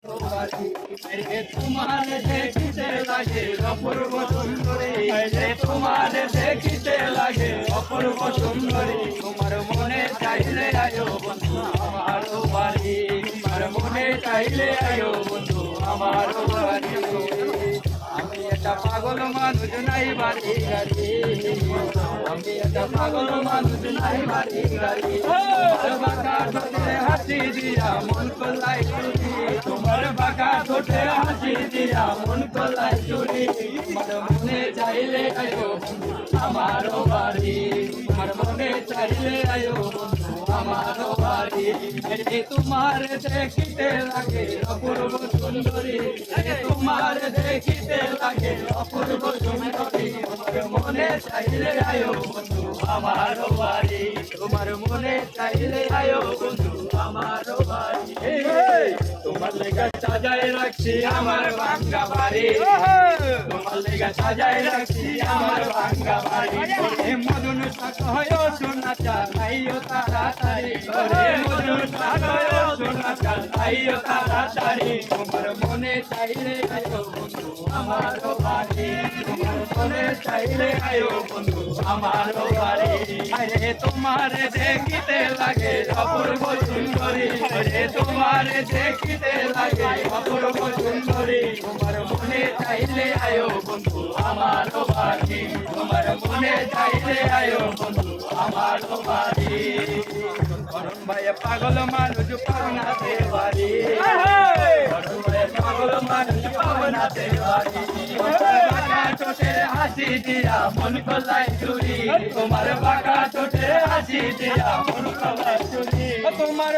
তোমার দেখিতে লাগে অপূর্ব সুন্দরী, তোমার দেখিতে লাগে অপূর্ব সুন্দরী। তোমার মনে চাইলে আয়ো বন্ধু আমার বাড়ি, তোমার মনে চাইলে আয়ো বন্ধু আমার বাড়ি। আমি একটা পাগল মানুষ নাই বাড়ি গাড়ি, আমি একটা পাগল মানুষ নাই বাড়ি গাড়ি। তোমার বাঁকা ঠোঁটে হাসি দিয়া মন কলাই চুরি, তোমার বাঁকা ঠোঁটে হাসি দিয়া মন কলাই চুরি। তোমার মনে চাইলে আয়ো বন্ধু আমার বাড়ি, তোমার মনে চাইলে আয়ো বন্ধু আমার বাড়ি। তোমার দেখিতে লাগে অপূর্ব সুন্দরী, তোমার দেখিতে লাগে অপূর্ব সুন্দরী। তোমার মনে চাইলে আয়ো বন্ধু আমার বাড়ি, তোমার মনে চাইলে আয়ো বন্ধু আমার বাড়ি। তোমার লেগা সাজায় রাখছি আমার ভাঙ্গা বাড়ি, তোমার লেগা সাজায় রাখছি আমার ভাঙ্গা বাড়ি। মদন শাক হয় সোনা চাইও তাড়াতাড়ি, মদন শাক হয় সোনা চাইও তাড়াতাড়ি। তোমার মনে চাইলে আয়ো বন্ধু আমার বাড়ি, তোমার মনে চাইলে আয়ো বন্ধু আমার বাড়ি। আরে তোমার দেখিতে লাগে অপূর্ব সুন্দরী, আরে তোমার দেখিতে লাগে অপূর্ব সুন্দরী। তোমার মনে চাইলে আয়ো বন্ধু আমার বাড়ি, তোমার মনে চাইলে আয়ো বন্ধু আমার বাড়ি। করণ ভাই পাগল মানুষ পাবনাতে বাড়ি, করণ ভাই পাগল মানুষ পাবনাতে বাড়ি। বাঁকা ঠোঁটে হাসি দিয়া মন কলাই চুরি, তোমার বাঁকা ঠোঁটে হাসি দিয়া মন কলাই চুরি। তোমার